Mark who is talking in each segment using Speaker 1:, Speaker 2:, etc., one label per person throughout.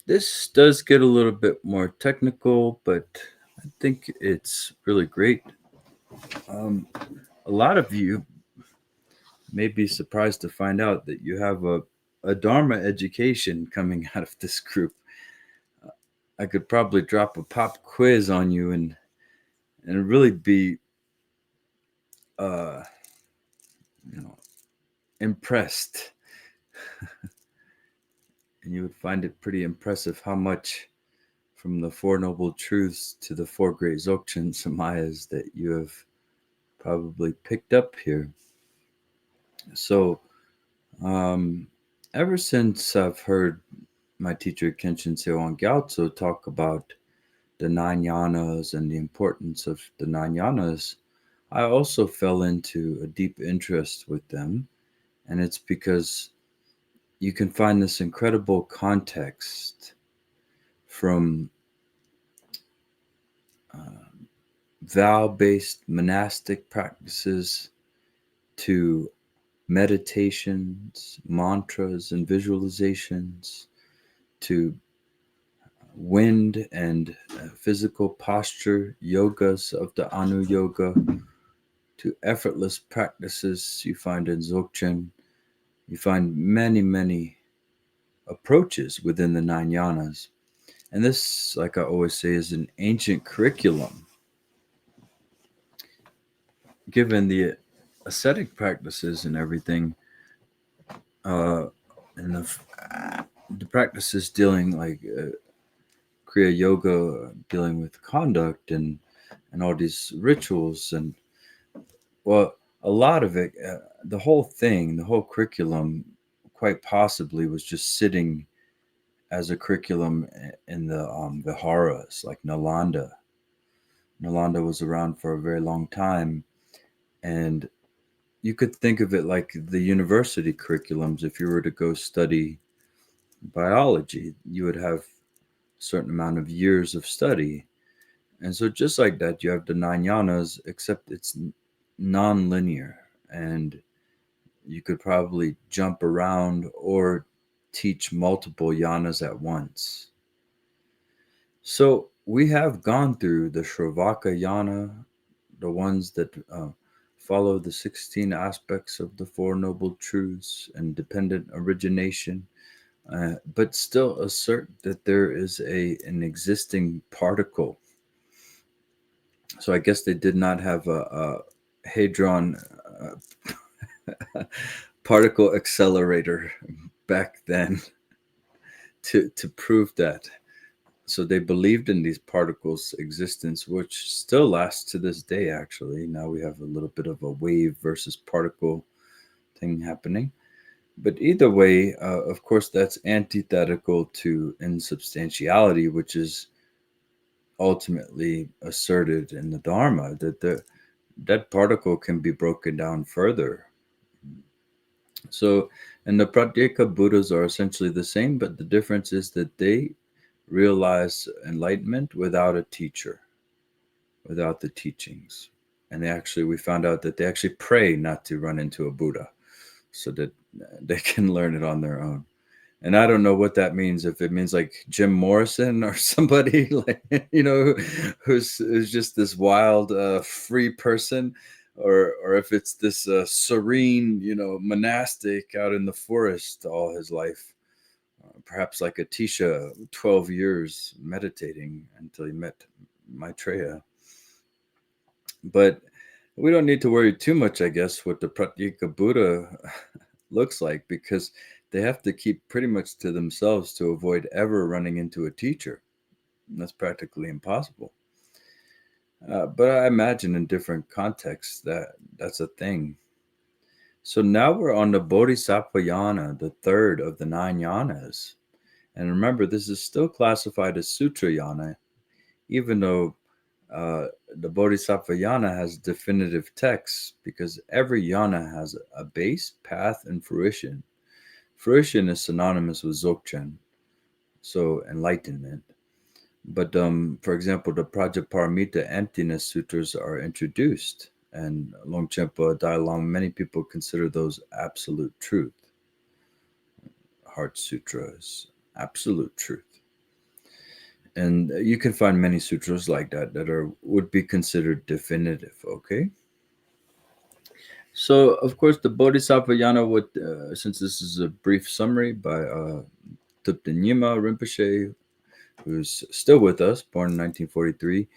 Speaker 1: This does get a little bit more technical, but I think it's really great. Um, a lot of you may be surprised to find out that you have a Dharma education coming out of this group. I could probably drop a pop quiz on you and really be uh, you know impressed, and you would find it pretty impressive how much from the Four Noble Truths to the Four Great Dzogchen Samayas that you have probably picked up here. So, um, ever since I've heard my teacher Kenshin Seowan Gyatso talk about the nine yanas and the importance of the nine yanas, I also fell into a deep interest with them. And it's because you can find this incredible context from uh, vow based monastic practices to meditations, mantras, and visualizations to wind and physical posture yogas of the Anu Yoga to effortless practices you find in Dzogchen. You find many, many approaches within the nine yanas. And this, like I always say, is an ancient curriculum. Given the ascetic practices and everything, uh, and the practices dealing like Kriya Yoga, dealing with conduct and all these rituals, and well, a lot of it, the whole thing, the whole curriculum, quite possibly was just sitting as a curriculum in the viharas, like Nalanda. Nalanda was around for a very long time, and you could think of it like the university curriculums. If you were to go study biology, you would have a certain amount of years of study. And so, just like that, you have the nine yanas, except it's non-linear, and you could probably jump around or teach multiple yanas at once. So we have gone through the Shravaka yana, the ones that follow the 16 aspects of the Four Noble Truths and dependent origination, but still assert that there is an existing particle. So I guess they did not have a hadron particle accelerator back then to prove that. So they believed in these particles' existence, which still lasts to this day, actually. Now we have a little bit of a wave versus particle thing happening. But either way, of course, that's antithetical to insubstantiality, which is ultimately asserted in the Dharma, that that particle can be broken down further. So, and the Pratyeka Buddhas are essentially the same, but the difference is that they realize enlightenment without a teacher, without the teachings. And we found out that they actually pray not to run into a Buddha so that they can learn it on their own. And I don't know what that means, if it means like Jim Morrison or somebody like, who's just this wild, free person, or if it's this serene, monastic out in the forest all his life. Perhaps like Atisha, 12 years meditating until he met Maitreya. But we don't need to worry too much, I guess, what the Pratyeka Buddha looks like, because they have to keep pretty much to themselves to avoid ever running into a teacher. And that's practically impossible. But I imagine in different contexts that's a thing. So now we're on the Bodhisattva yana, the third of the nine yanas. And remember, this is still classified as Sutra yana, even though the Bodhisattva yana has definitive texts, because every yana has a base, path, and fruition. Fruition is synonymous with Dzogchen, so enlightenment. But for example, the Prajaparamita emptiness sutras are introduced, and Longchenpa, Dailong, many people consider those absolute truth. Heart Sutra is absolute truth. And you can find many sutras like that would be considered definitive. Okay. So, of course, the Bodhisattva yana would, since this is a brief summary by Thubten Nyima Rinpoche, who's still with us, born in 1943.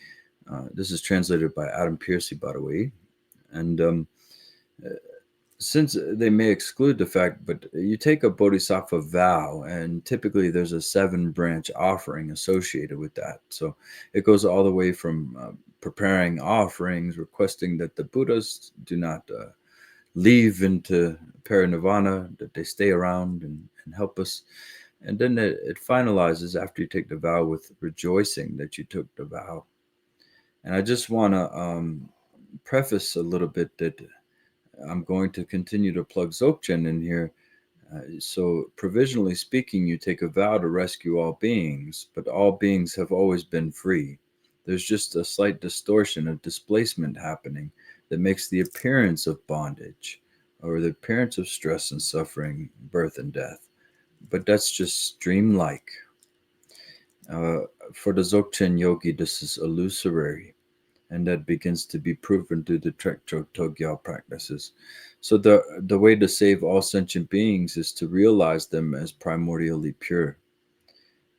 Speaker 1: This is translated by Adam Pearcey, by the way. And since they may exclude the fact, but you take a bodhisattva vow, and typically there's a 7-branch offering associated with that. So it goes all the way from preparing offerings, requesting that the Buddhas do not leave into parinirvana, that they stay around and help us. And then it finalizes after you take the vow with rejoicing that you took the vow. And I just want to preface a little bit that I'm going to continue to plug Dzogchen in here. So provisionally speaking, you take a vow to rescue all beings, but all beings have always been free. There's just a slight distortion of displacement happening that makes the appearance of bondage or the appearance of stress and suffering, birth and death. But that's just dreamlike. For the Dzogchen yogi, this is illusory, and that begins to be proven through the Trekchok Togyal practices. So the way to save all sentient beings is to realize them as primordially pure.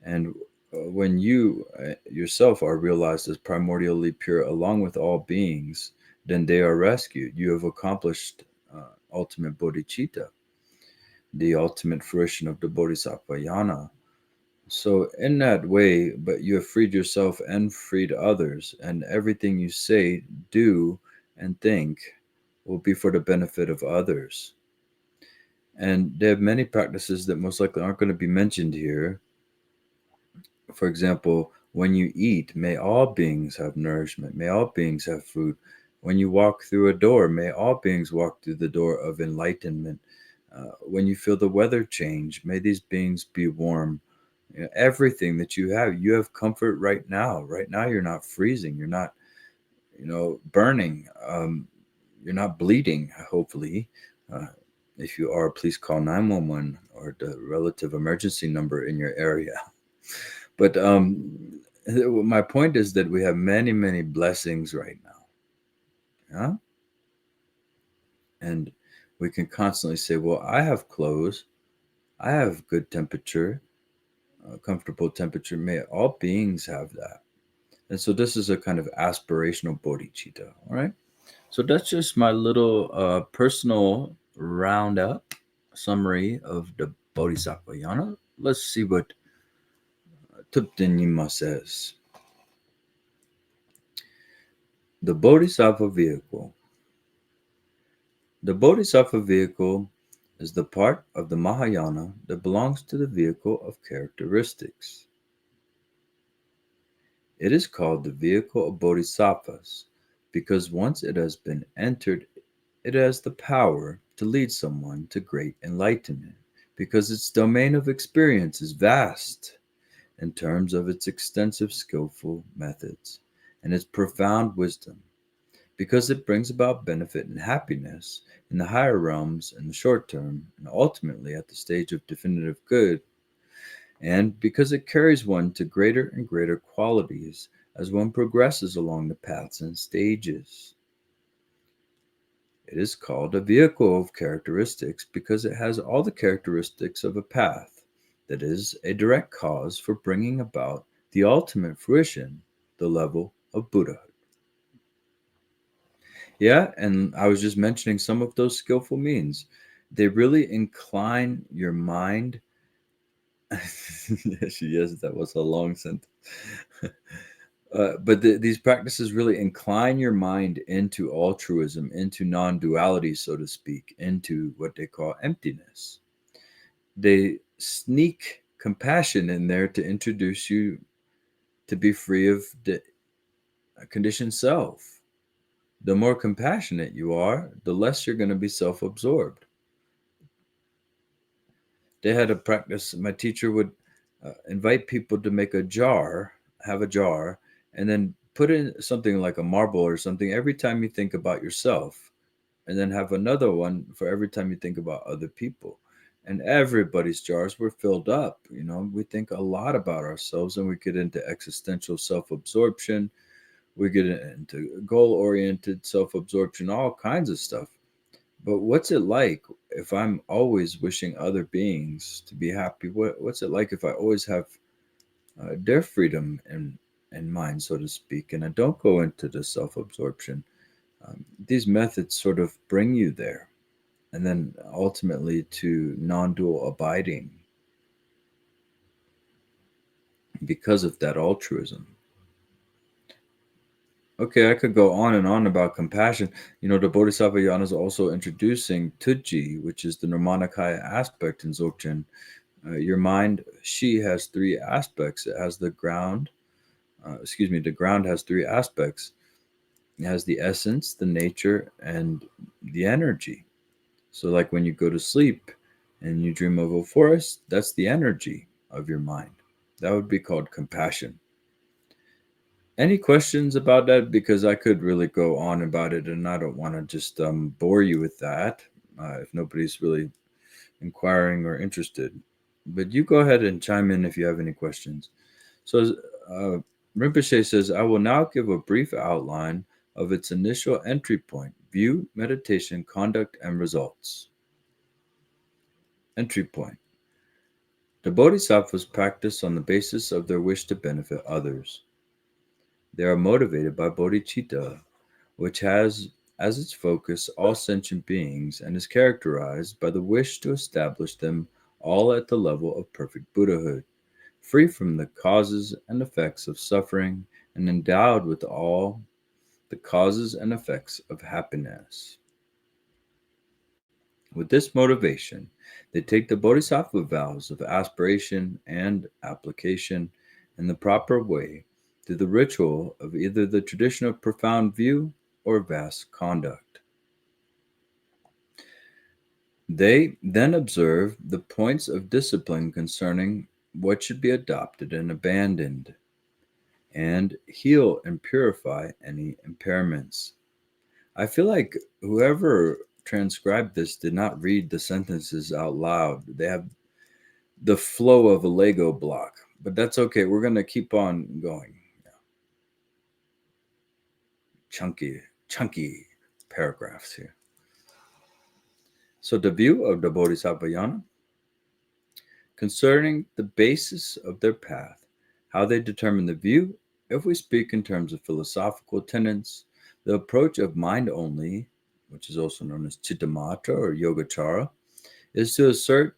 Speaker 1: And when you yourself are realized as primordially pure along with all beings, then they are rescued. You have accomplished ultimate bodhicitta, the ultimate fruition of the Bodhisattva yana. So in that way, but you have freed yourself and freed others, and everything you say, do, and think will be for the benefit of others. And there are many practices that most likely aren't going to be mentioned here. For example, when you eat, may all beings have nourishment, may all beings have food. When you walk through a door, may all beings walk through the door of enlightenment. When you feel the weather change, may these beings be warm. You know, everything that you have comfort right now. Right now, you're not freezing. You're not, burning. You're not bleeding, hopefully. If you are, please call 911 or the relative emergency number in your area. But my point is that we have many, many blessings right now. Yeah? And we can constantly say, well, I have clothes. I have good temperature, comfortable temperature. May all beings have that. And so this is a kind of aspirational bodhicitta. All right. So that's just my little personal roundup summary of the Bodhisattva yana. Let's see what Thubten Nyima says. The Bodhisattva vehicle. The Bodhisattva vehicle is the part of the Mahayana that belongs to the vehicle of characteristics. It is called the vehicle of Bodhisattvas because once it has been entered, it has the power to lead someone to great enlightenment because its domain of experience is vast in terms of its extensive skillful methods and its profound wisdom, because it brings about benefit and happiness in the higher realms in the short term and ultimately at the stage of definitive good, and because it carries one to greater and greater qualities as one progresses along the paths and stages. It is called a vehicle of characteristics because it has all the characteristics of a path, that is, a direct cause for bringing about the ultimate fruition, the level of Buddhahood. Yeah, and I was just mentioning some of those skillful means. They really incline your mind. Yes, that was a long sentence. But these practices really incline your mind into altruism, into non-duality, so to speak, into what they call emptiness. They sneak compassion in there to introduce you to be free of the conditioned self. The more compassionate you are, the less you're going to be self-absorbed. They had a practice, my teacher would invite people to make have a jar, and then put in something like a marble or something every time you think about yourself, and then have another one for every time you think about other people. and everybody's jars were filled up. We think a lot about ourselves, and we get into existential self-absorption. We get into goal-oriented self-absorption, all kinds of stuff. But what's it like if I'm always wishing other beings to be happy? What's it like if I always have their freedom in mind, so to speak, and I don't go into the self-absorption? These methods sort of bring you there, and then ultimately to non-dual abiding because of that altruism. Okay, I could go on and on about compassion. The Bodhisattva yana is also introducing Tuji, which is the Nirmanakaya aspect in Dzogchen. Your mind, she has three aspects. It has the ground. The ground has three aspects. It has the essence, the nature, and the energy. So like when you go to sleep and you dream of a forest, that's the energy of your mind. That would be called compassion. Any questions about that? Because I could really go on about it, and I don't want to just bore you with that if nobody's really inquiring or interested. But you go ahead and chime in if you have any questions. So Rinpoche says, I will now give a brief outline of its initial entry point: view, meditation, conduct, and results. Entry point. The Bodhisattvas practice on the basis of their wish to benefit others. They are motivated by bodhicitta, which has as its focus all sentient beings and is characterized by the wish to establish them all at the level of perfect Buddhahood, free from the causes and effects of suffering and endowed with all the causes and effects of happiness. With this motivation, they take the bodhisattva vows of aspiration and application in the proper way through the ritual of either the tradition of profound view or vast conduct. They then observe the points of discipline concerning what should be adopted and abandoned, and heal and purify any impairments. I feel like whoever transcribed this did not read the sentences out loud. They have the flow of a Lego block, but that's okay. We're going to keep on going. Chunky paragraphs here. So the view of the Bodhisattva yana, concerning the basis of their path, how they determine the view. If we speak in terms of philosophical tenets, the approach of mind only, which is also known as Chittamatra or Yogacara, is to assert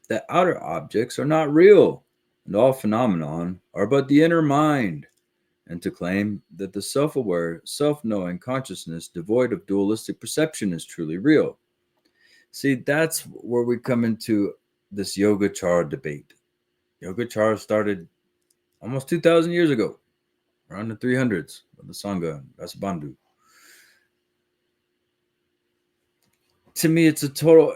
Speaker 1: that outer objects are not real and all phenomenon are but the inner mind, and to claim that the self-aware, self-knowing consciousness devoid of dualistic perception is truly real. See, that's where we come into this Yogacara debate. Yogacara started almost 2,000 years ago, around the 300s, with the Sangha, Vasubandhu. To me, it's a total...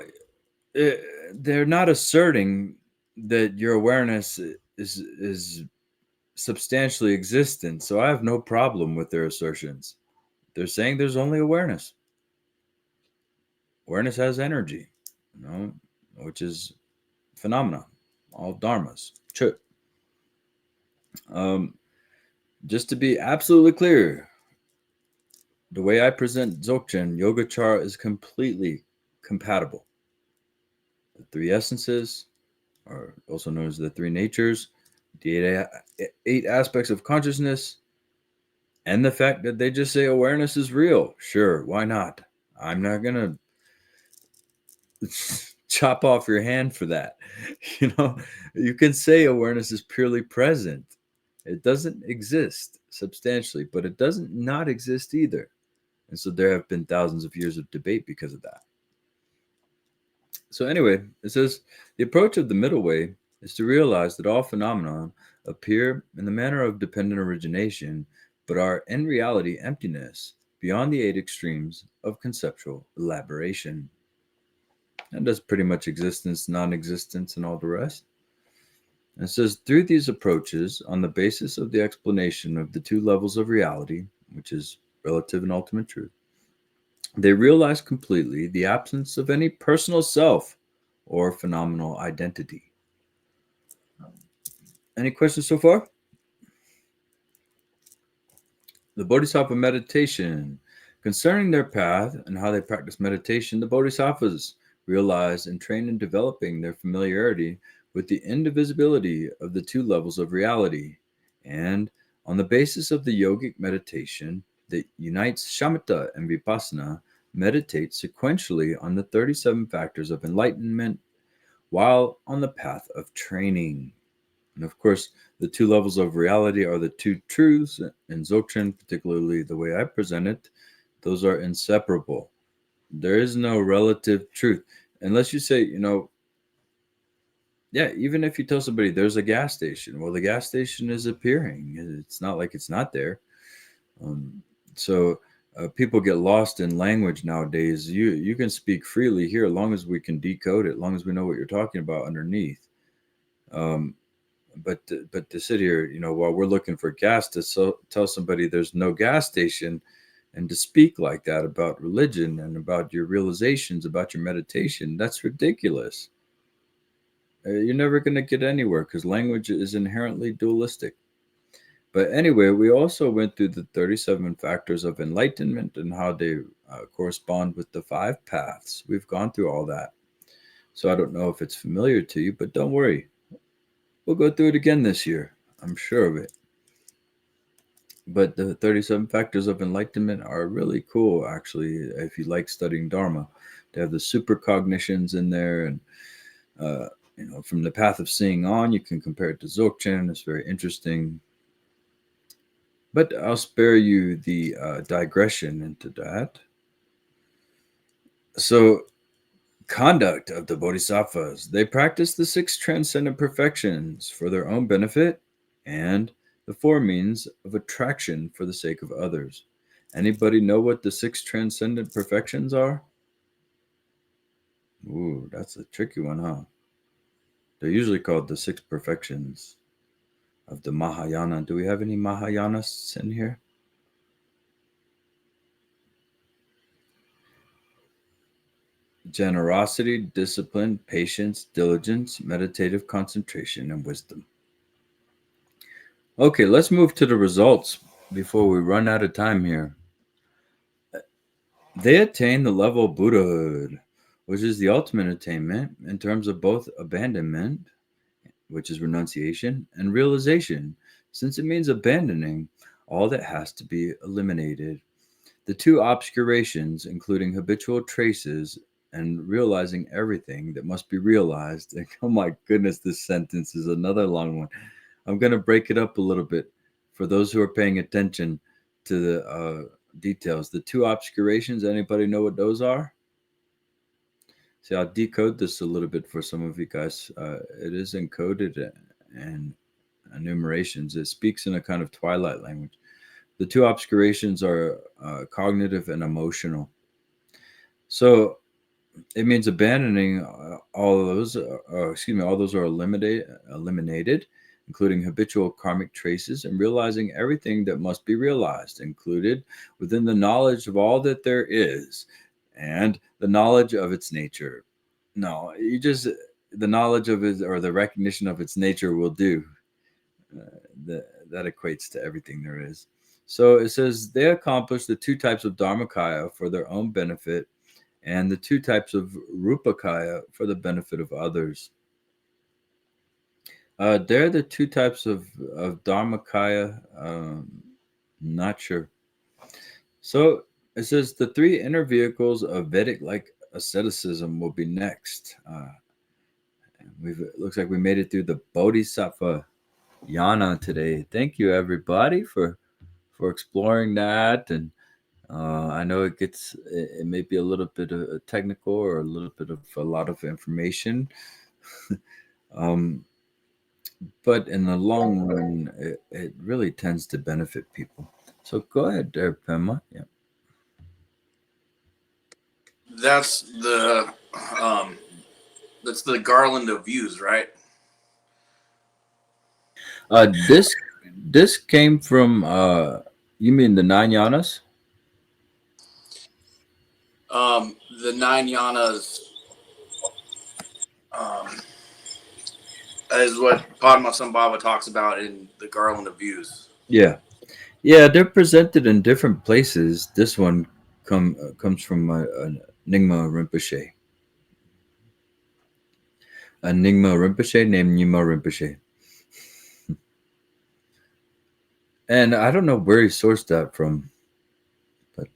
Speaker 1: they're not asserting that your awareness is substantially existent, so I have no problem with their assertions. They're saying there's only awareness. Awareness has energy, which is phenomena, all dharmas. Chut. Just to be absolutely clear, the way I present Dzogchen, Yogacara is completely compatible. The three essences, or also known as the three natures, the eight aspects of consciousness, and the fact that they just say awareness is real. Sure, why not? I'm not going to chop off your hand for that. You can say awareness is purely present. It doesn't exist substantially, but it doesn't not exist either. And so there have been thousands of years of debate because of that. So anyway, it says, the approach of the middle way is to realize that all phenomena appear in the manner of dependent origination, but are in reality emptiness beyond the eight extremes of conceptual elaboration. And that's pretty much existence, non-existence, and all the rest. And it says, through these approaches, on the basis of the explanation of the two levels of reality, which is relative and ultimate truth, they realize completely the absence of any personal self or phenomenal identity. Any questions so far? The Bodhisattva meditation. Concerning their path and how they practice meditation, the Bodhisattvas realized and trained in developing their familiarity with the indivisibility of the two levels of reality. And on the basis of the yogic meditation that unites shamatha and vipassana, meditate sequentially on the 37 factors of enlightenment while on the path of training. And of course, the two levels of reality are the two truths in Dzogchen, particularly the way I present it. Those are inseparable. There is no relative truth. Unless you say, yeah, even if you tell somebody there's a gas station, well, the gas station is appearing. It's not like it's not there. So people get lost in language nowadays. You can speak freely here as long as we can decode it, as long as we know what you're talking about underneath. But to sit here, while we're looking for gas, to tell somebody there's no gas station, and to speak like that about religion and about your realizations, about your meditation, that's ridiculous. You're never going to get anywhere because language is inherently dualistic. But anyway, we also went through the 37 factors of enlightenment and how they correspond with the 5 paths. We've gone through all that. So I don't know if it's familiar to you, but don't worry. We'll go through it again this year. I'm sure of it. But the 37 factors of enlightenment are really cool, actually, if you like studying Dharma. They have the supercognitions in there. And, from the path of seeing on, you can compare it to Dzogchen. It's very interesting. But I'll spare you the digression into that. So, conduct of the Bodhisattvas. They practice the 6 transcendent perfections for their own benefit and the 4 means of attraction for the sake of others. Anybody know what the 6 transcendent perfections are? Ooh, that's a tricky one, huh? They're usually called the 6 perfections of the Mahayana. Do we have any Mahayanists in here? Generosity, discipline, patience, diligence, meditative concentration, and wisdom. Okay, let's move to the results before we run out of time here. They attain the level of Buddhahood, which is the ultimate attainment in terms of both abandonment, which is renunciation, and realization, since it means abandoning all that has to be eliminated. The 2 obscurations, including habitual traces and realizing everything that must be realized. And, oh my goodness, this sentence is another long one. I'm going to break it up a little bit for those who are paying attention to the details. The 2 obscurations, anybody know what those are? See, I'll decode this a little bit for some of you guys. It is encoded and enumerations. It speaks in a kind of twilight language. The 2 obscurations are cognitive and emotional. So it means abandoning all of those. All those are eliminated, including habitual karmic traces, and realizing everything that must be realized, included within the knowledge of all that there is, and the knowledge of its nature. No, the knowledge of it or the recognition of its nature will do. That equates to everything there is. So it says they accomplish the 2 types of Dharmakaya for their own benefit and the 2 types of Rupakaya for the benefit of others. They're the 2 types of Dharmakaya. Not sure. So it says the 3 inner vehicles of Vedic-like asceticism will be next. It looks like we made it through the Bodhisattva yana today. Thank you, everybody, for exploring that. And I know it may be a little bit of technical or a little bit of a lot of information. But in the long run, it really tends to benefit people. So go ahead there, Pema. Yeah.
Speaker 2: That's the garland of views, right?
Speaker 1: This came from you mean the 9 yanas?
Speaker 2: The 9 yanas. is what Padmasambhava talks about in the Garland of Views.
Speaker 1: Yeah. Yeah, they're presented in different places. This one comes from Nyingma Rinpoche. A Nyingma Rinpoche named Nyima Rinpoche. And I don't know where he sourced that from, but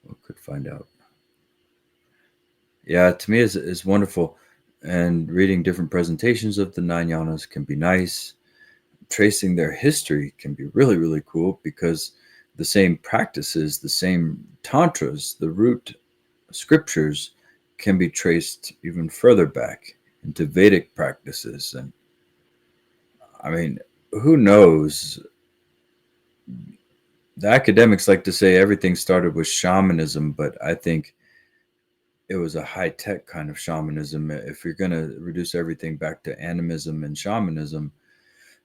Speaker 1: we could find out. Yeah, to me, it's wonderful. And reading different presentations of the nine yanas can be nice. Tracing their history can be really, really cool because the same practices, the same tantras, the root scriptures can be traced even further back into Vedic practices. And I mean, who knows? The academics like to say everything started with shamanism, but I think it was a high-tech kind of shamanism. If you're going to reduce everything back to animism and shamanism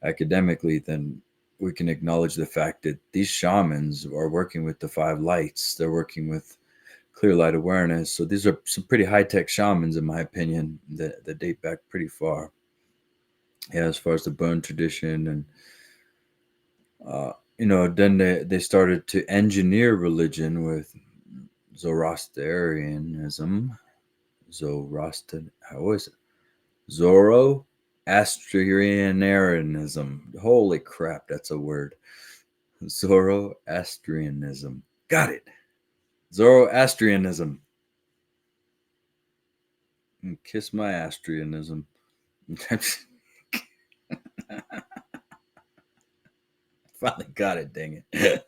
Speaker 1: academically, then we can acknowledge the fact that these shamans are working with the five lights. They're working with clear light awareness. So these are some pretty high-tech shamans, in my opinion, that date back pretty far. Yeah, as far as the Bon tradition. And then they started to engineer religion with Zoroastrianism. Zoroastrianism. Holy crap, that's a word. Zoroastrianism. Got it. Zoroastrianism. And kiss my Astrianism. Finally got it, dang it.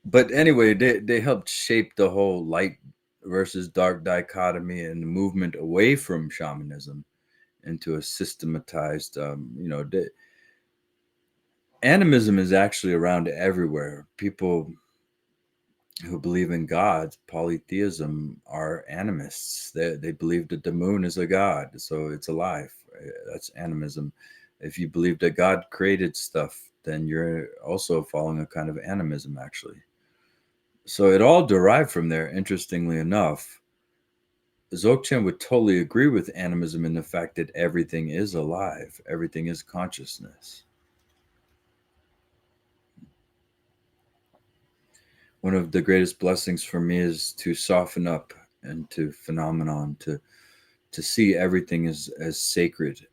Speaker 1: But anyway, they helped shape the whole light versus dark dichotomy and the movement away from shamanism into a systematized, animism is actually around everywhere. People who believe in gods, polytheism, are animists. They believe that the moon is a god, so it's alive. That's animism. If you believe that God created stuff, then you're also following a kind of animism, actually. So it all derived from there, interestingly enough. Dzogchen would totally agree with animism in the fact that everything is alive, everything is consciousness. One of the greatest blessings for me is to soften up into phenomenon, to see everything as sacred,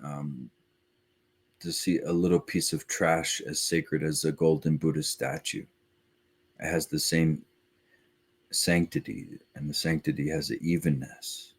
Speaker 1: to see a little piece of trash as sacred as a golden Buddha statue. It has the same sanctity, and the sanctity has an evenness.